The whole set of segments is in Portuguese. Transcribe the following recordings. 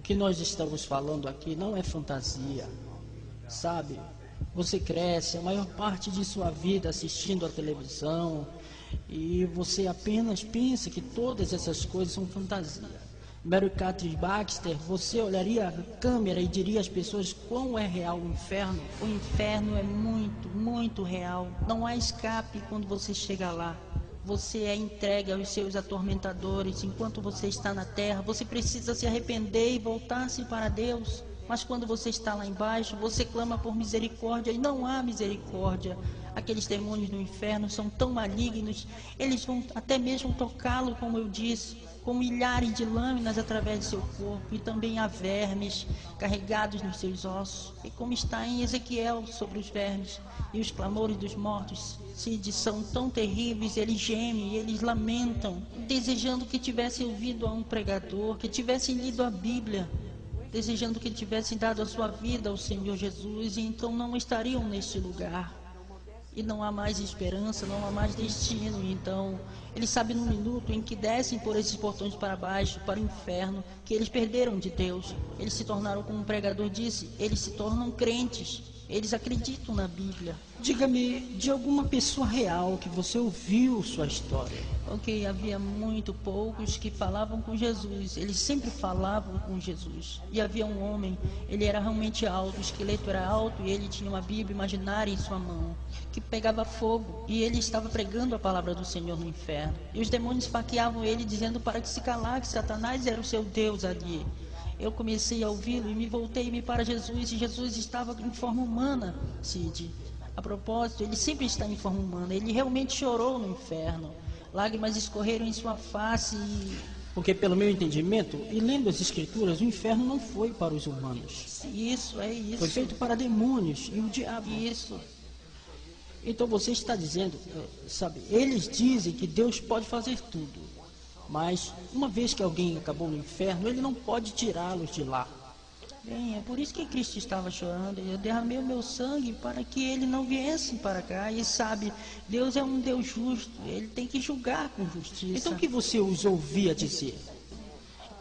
que nós estamos falando aqui não é fantasia, sabe? Você cresce a maior parte de sua vida assistindo a televisão e você apenas pensa que todas essas coisas são fantasia. Mary Catherine Baxter, você olharia a câmera e diria às pessoas quão é real o inferno? O inferno é muito, muito real. Não há escape quando você chega lá. Você é entregue aos seus atormentadores. Enquanto você está na terra, você precisa se arrepender e voltar-se para Deus. Mas quando você está lá embaixo, você clama por misericórdia e não há misericórdia. Aqueles demônios do inferno são tão malignos, eles vão até mesmo tocá-lo, como eu disse, com milhares de lâminas através de seu corpo, e também há vermes carregados nos seus ossos. E como está em Ezequiel sobre os vermes, e os clamores dos mortos, Cid, são tão terríveis, eles gemem, eles lamentam, desejando que tivessem ouvido a um pregador, que tivessem lido a Bíblia, desejando que tivessem dado a sua vida ao Senhor Jesus, e então não estariam neste lugar. E não há mais esperança, não há mais destino. Então, eles sabem no minuto em que descem por esses portões para baixo, para o inferno, que eles perderam de Deus. Eles se tornaram, como o pregador disse, eles se tornam crentes. Eles acreditam na Bíblia. Diga-me de alguma pessoa real que você ouviu sua história. Ok, havia muito poucos que falavam com Jesus. Eles sempre falavam com Jesus. E havia um homem, ele era realmente alto, o esqueleto era alto e ele tinha uma Bíblia imaginária em sua mão, que pegava fogo. E ele estava pregando a palavra do Senhor no inferno. E os demônios esfaqueavam ele, dizendo para que se calar, que Satanás era o seu Deus ali. Eu comecei a ouvi-lo e me voltei-me para Jesus, e Jesus estava em forma humana, Cid. A propósito, ele sempre está em forma humana. Ele realmente chorou no inferno. Lágrimas escorreram em sua face e... Porque pelo meu entendimento, e lendo as escrituras, o inferno não foi para os humanos. Isso, é isso. Foi feito para demônios e o diabo. Isso. Então você está dizendo, sabe, eles dizem que Deus pode fazer tudo. Mas, uma vez que alguém acabou no inferno, ele não pode tirá-los de lá. Bem, é por isso que Cristo estava chorando. Eu derramei o meu sangue para que ele não viesse para cá. E sabe, Deus é um Deus justo. Ele tem que julgar com justiça. Então o que você os ouvia dizer?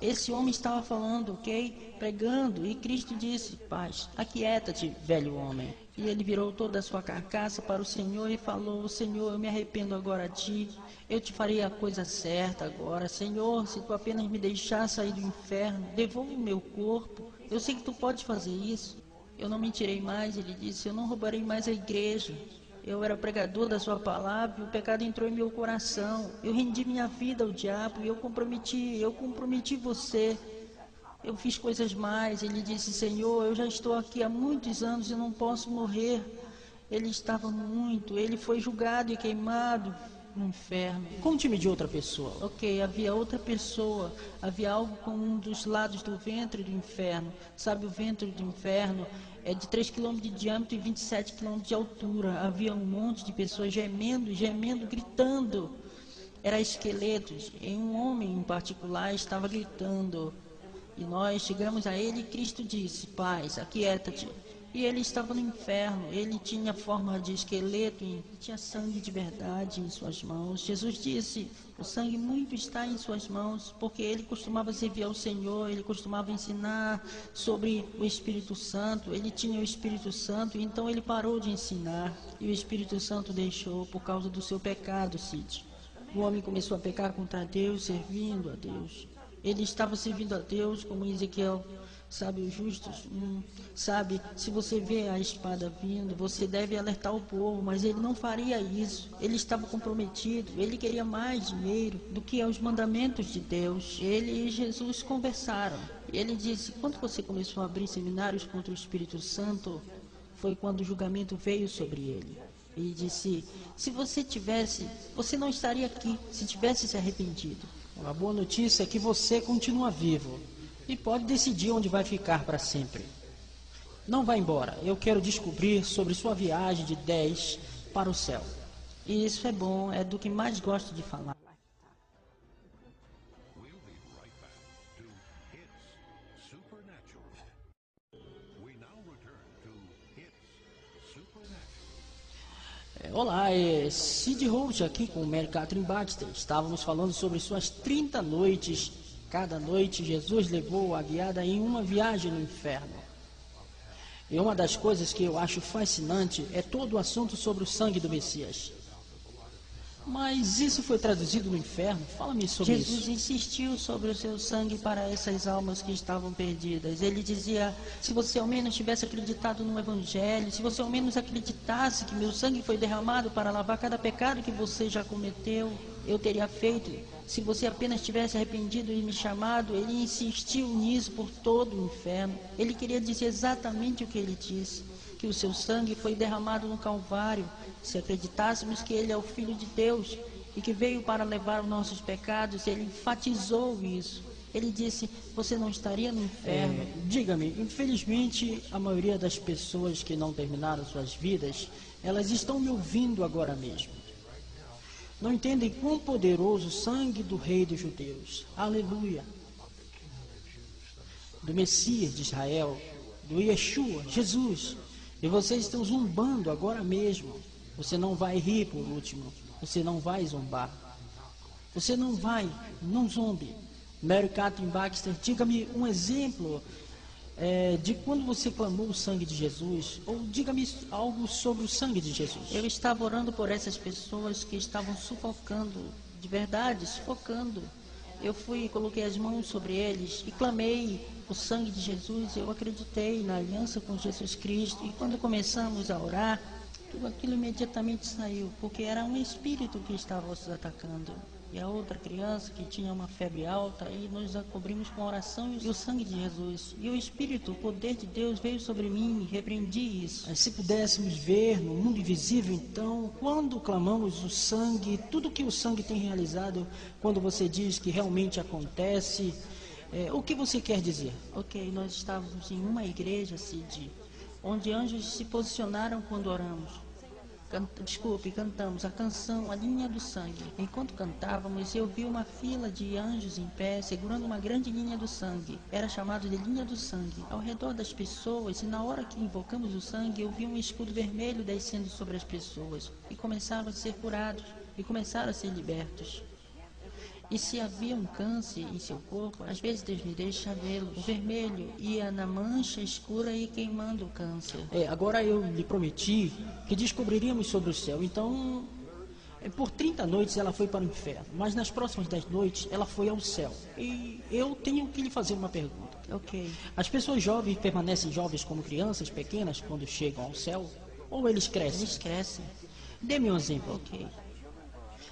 Esse homem estava falando, ok? Pregando. E Cristo disse, paz, aquieta-te, velho homem. E ele virou toda a sua carcaça para o Senhor e falou, Senhor, eu me arrependo agora a ti. Eu te farei a coisa certa agora. Senhor, se tu apenas me deixar sair do inferno, devolve o meu corpo. Eu sei que tu podes fazer isso. Eu não mentirei mais, ele disse, eu não roubarei mais a igreja. Eu era pregador da sua palavra e o pecado entrou em meu coração. Eu rendi minha vida ao diabo e eu comprometi você. Eu fiz coisas mais. Ele disse, Senhor, eu já estou aqui há muitos anos e não posso morrer. Ele estava muito, ele foi julgado e queimado no inferno. Conte-me de outra pessoa. Ok, havia outra pessoa, havia algo com um dos lados do ventre do inferno. Sabe, o ventre do inferno é de 3 km de diâmetro e 27 km de altura. Havia um monte de pessoas gemendo, gritando. Era esqueletos, e um homem em particular estava gritando. E nós chegamos a ele e Cristo disse, paz, aquieta-te. E ele estava no inferno, ele tinha forma de esqueleto e tinha sangue de verdade em suas mãos. Jesus disse, o sangue muito está em suas mãos, porque ele costumava servir ao Senhor, ele costumava ensinar sobre o Espírito Santo, ele tinha o Espírito Santo, e então ele parou de ensinar, e o Espírito Santo deixou por causa do seu pecado, Cid. O homem começou a pecar contra Deus, servindo a Deus. Ele estava servindo a Deus como Ezequiel. Sabe, os justos, sabe, se você vê a espada vindo, você deve alertar o povo, mas ele não faria isso. Ele estava comprometido, ele queria mais dinheiro do que os mandamentos de Deus. Ele e Jesus conversaram. Ele disse, quando você começou a abrir seminários contra o Espírito Santo, foi quando o julgamento veio sobre ele. Ele disse, se você tivesse, você não estaria aqui, se tivesse se arrependido. A boa notícia é que você continua vivo. E pode decidir onde vai ficar para sempre. Não vá embora. Eu quero descobrir sobre sua viagem de 10 para o céu. E isso é bom, é do que mais gosto de falar. Olá, é Cid Roach aqui com Mary Catherine Baxter. Estávamos falando sobre suas 30 noites Cada noite Jesus levou a guiada em uma viagem no inferno. E uma das coisas que eu acho fascinante é todo o assunto sobre o sangue do Messias. Mas isso foi traduzido no inferno? Fala-me sobre isso. Jesus insistiu sobre o seu sangue para essas almas que estavam perdidas. Ele dizia, se você ao menos tivesse acreditado no Evangelho, se você ao menos acreditasse que meu sangue foi derramado para lavar cada pecado que você já cometeu, eu teria feito. Se você apenas tivesse arrependido e me chamado, ele insistiu nisso por todo o inferno. Ele queria dizer exatamente o que ele disse, que o seu sangue foi derramado no Calvário. Se acreditássemos que ele é o Filho de Deus e que veio para levar os nossos pecados, ele enfatizou isso. Ele disse, você não estaria no inferno. Diga-me, infelizmente, a maioria das pessoas que não terminaram suas vidas, elas estão me ouvindo agora mesmo. Não entendem quão poderoso o sangue do Rei dos Judeus. Aleluia. Do Messias de Israel, do Yeshua, Jesus. E vocês estão zombando agora mesmo. Você não vai rir por último. Você não vai zombar. Você não vai, não zombe. Mary Catherine Baxter, diga-me um exemplo de quando você clamou o sangue de Jesus, ou diga-me algo sobre o sangue de Jesus. Eu estava orando por essas pessoas que estavam sufocando, de verdade, sufocando. Eu fui e coloquei as mãos sobre eles e clamei o sangue de Jesus. Eu acreditei na aliança com Jesus Cristo. E quando começamos a orar, tudo aquilo imediatamente saiu, porque era um espírito que estava os atacando. E a outra criança que tinha uma febre alta, e nós a cobrimos com a oração e o sangue de Jesus. E o Espírito, o poder de Deus veio sobre mim e repreendi isso. Se pudéssemos ver no mundo invisível, então, quando clamamos o sangue, tudo que o sangue tem realizado, quando você diz que realmente acontece, o que você quer dizer? Ok, nós estávamos em uma igreja, Cid, onde anjos se posicionaram quando oramos. Cantamos a canção A Linha do Sangue. Enquanto cantávamos, eu vi uma fila de anjos em pé, segurando uma grande linha do sangue. Era chamado de Linha do Sangue. Ao redor das pessoas, e na hora que invocamos o sangue, eu vi um escudo vermelho descendo sobre as pessoas. E começaram a ser curados, e começaram a ser libertos. E se havia um câncer em seu corpo, às vezes Deus me deixa vê-lo. O vermelho ia na mancha escura e queimando o câncer. Agora eu lhe prometi que descobriríamos sobre o céu. Então, por 30 noites ela foi para o inferno. Mas nas próximas 10 noites ela foi ao céu. E eu tenho que lhe fazer uma pergunta. Ok. As pessoas jovens permanecem jovens como crianças pequenas quando chegam ao céu? Ou eles crescem? Eles crescem. Dê-me um exemplo. Ok.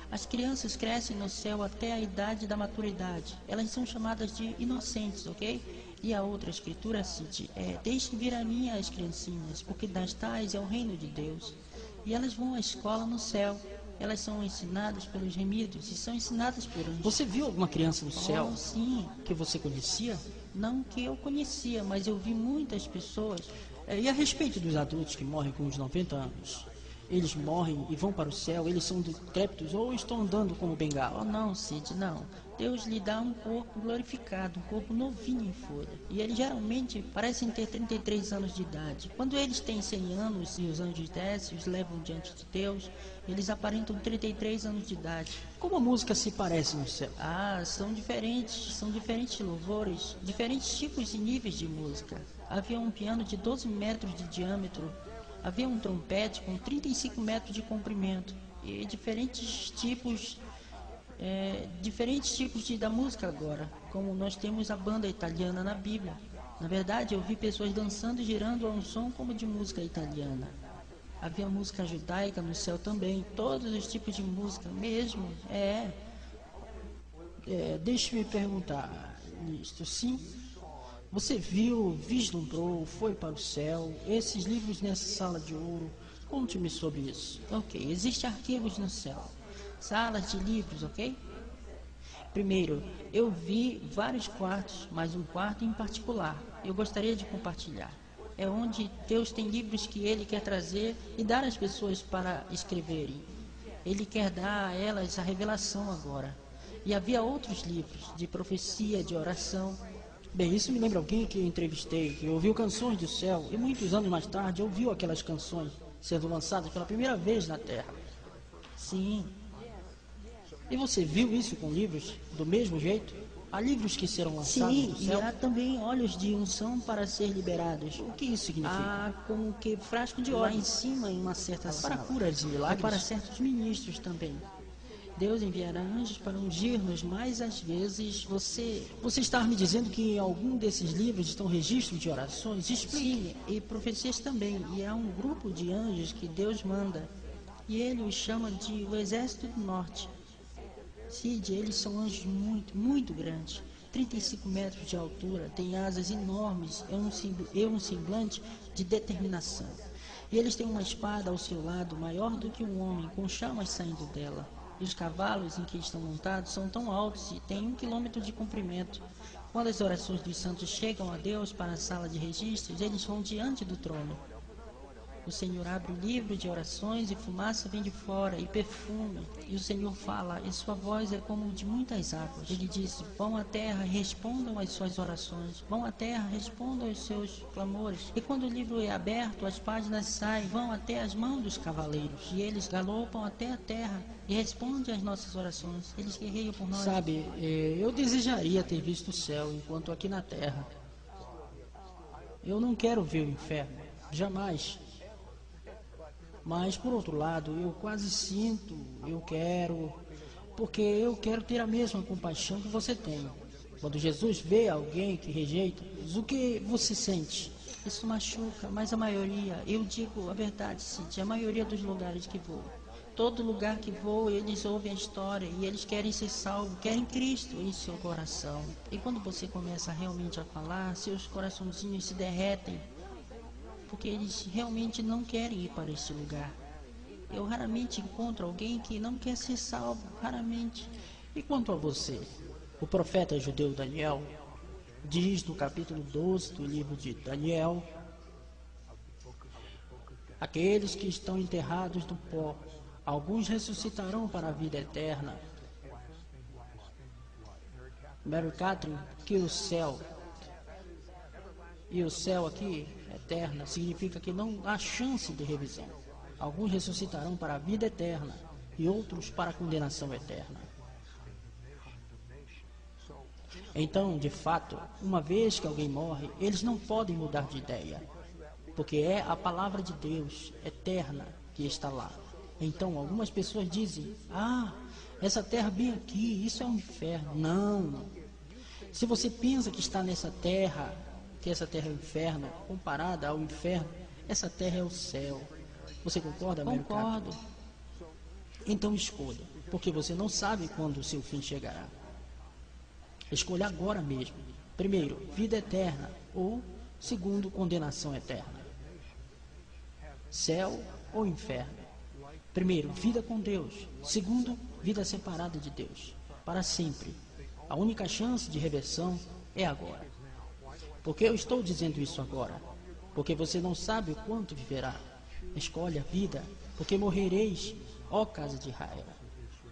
As crianças crescem no céu até a idade da maturidade. Elas são chamadas de inocentes, ok? E a outra escritura cite, deixem vir a mim as criancinhas, porque das tais é o reino de Deus. E elas vão à escola no céu. Elas são ensinadas pelos remidos e são ensinadas por anjos. Você viu alguma criança no céu? Sim. Que você conhecia? Não que eu conhecia, mas eu vi muitas pessoas. E a respeito dos adultos que morrem com uns 90 anos? Eles morrem e vão para o céu, eles são decrépitos ou estão andando como bengala? Oh, não, Cid, não. Deus lhe dá um corpo glorificado, um corpo novinho em folha. E eles geralmente parecem ter 33 anos de idade. Quando eles têm 100 anos e os anjos descem e os levam diante de Deus, eles aparentam 33 anos de idade. Como a música se parece no céu? São diferentes louvores, diferentes tipos e níveis de música. Havia um piano de 12 metros de diâmetro. Havia um trompete com 35 metros de comprimento e diferentes tipos da música agora, como nós temos a banda italiana na Bíblia. Na verdade, eu vi pessoas dançando e girando a um som como de música italiana. Havia música judaica no céu também, todos os tipos de música mesmo. Deixe-me perguntar, ministro, sim? Você viu, vislumbrou, foi para o céu, esses livros nessa sala de ouro? Conte-me sobre isso. Ok, existem arquivos no céu, salas de livros, ok? Primeiro, eu vi vários quartos, mas um quarto em particular, eu gostaria de compartilhar. É onde Deus tem livros que Ele quer trazer e dar às pessoas para escreverem. Ele quer dar a elas a revelação agora. E havia outros livros de profecia, de oração. Bem, isso me lembra alguém que eu entrevistei, que ouviu canções do céu e muitos anos mais tarde ouviu aquelas canções sendo lançadas pela primeira vez na Terra. Sim. E você viu isso com livros do mesmo jeito? Há livros que serão lançados Sim, do e céu? há também óleos de unção para ser liberados. O que isso significa? Há como que frasco de Lá óleo em cima, em uma certa para sala. curas e É milagres. para certos ministros também. Deus enviará anjos para ungir-nos, mas às vezes Você está me dizendo que em algum desses livros estão registros de orações? Explique. sim, e profecias também. E há um grupo de anjos que Deus manda. E ele os chama de o Exército do Norte. Cid, eles são anjos muito, muito grandes. 35 metros de altura, têm asas enormes e um semblante de determinação. E eles têm uma espada ao seu lado, maior do que um homem, com chamas saindo dela. E os cavalos em que estão montados são tão altos e têm 1 quilômetro de comprimento. Quando as orações dos santos chegam a Deus para a sala de registros, eles vão diante do trono. O Senhor abre o livro de orações e fumaça vem de fora, e perfume. E o Senhor fala, e sua voz é como de muitas águas. Ele diz, vão à terra e respondam às suas orações. Vão à terra, respondam aos seus clamores. E quando o livro é aberto, as páginas saem, vão até as mãos dos cavaleiros. E eles galopam até a terra e respondem às nossas orações. Eles guerreiam por nós. Sabe, eu desejaria ter visto o céu enquanto aqui na terra. Eu não quero ver o inferno, jamais. Mas, por outro lado, eu quase sinto, porque eu quero ter a mesma compaixão que você tem. Quando Jesus vê alguém que rejeita, o que você sente? Isso machuca, mas a maioria, eu digo a verdade, Cid, a maioria dos lugares que vou. Todo lugar que vou, eles ouvem a história e eles querem ser salvos, querem Cristo em seu coração. E quando você começa realmente a falar, seus coraçãozinhos se derretem, porque eles realmente não querem ir para esse lugar. Eu raramente encontro alguém que não quer ser salvo, raramente. E quanto a você? O profeta judeu Daniel diz no capítulo 12 do livro de Daniel: aqueles que estão enterrados no pó, alguns ressuscitarão para a vida eterna. Mary Catherine, que o céu, e o céu aqui, eterna, significa que não há chance de revisão. Alguns ressuscitarão para a vida eterna e outros para a condenação eterna. Então, de fato, uma vez que alguém morre, eles não podem mudar de ideia, porque é a palavra de Deus eterna que está lá. Então, algumas pessoas dizem: essa terra bem aqui, isso é um inferno. Não. Se você pensa que está nessa terra, que essa terra é o inferno, comparada ao inferno, essa terra é o céu. Você concorda, Mary Catherine? Concordo. Então escolha, porque você não sabe quando o seu fim chegará. Escolha agora mesmo. Primeiro, vida eterna, ou segundo, condenação eterna. Céu ou inferno. Primeiro, vida com Deus. Segundo, vida separada de Deus, para sempre. A única chance de reversão é agora. Por que eu estou dizendo isso agora? Porque você não sabe o quanto viverá. Escolhe a vida, porque morrereis, ó casa de Israel.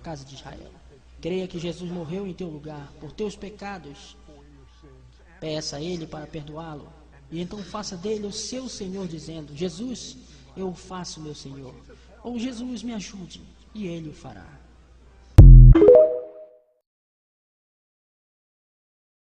Casa de Israel. Creia que Jesus morreu em teu lugar, por teus pecados. Peça a Ele para perdoá-lo. E então faça dele o seu Senhor, dizendo: Jesus, eu o faço meu Senhor. Ou Jesus, me ajude. E Ele o fará.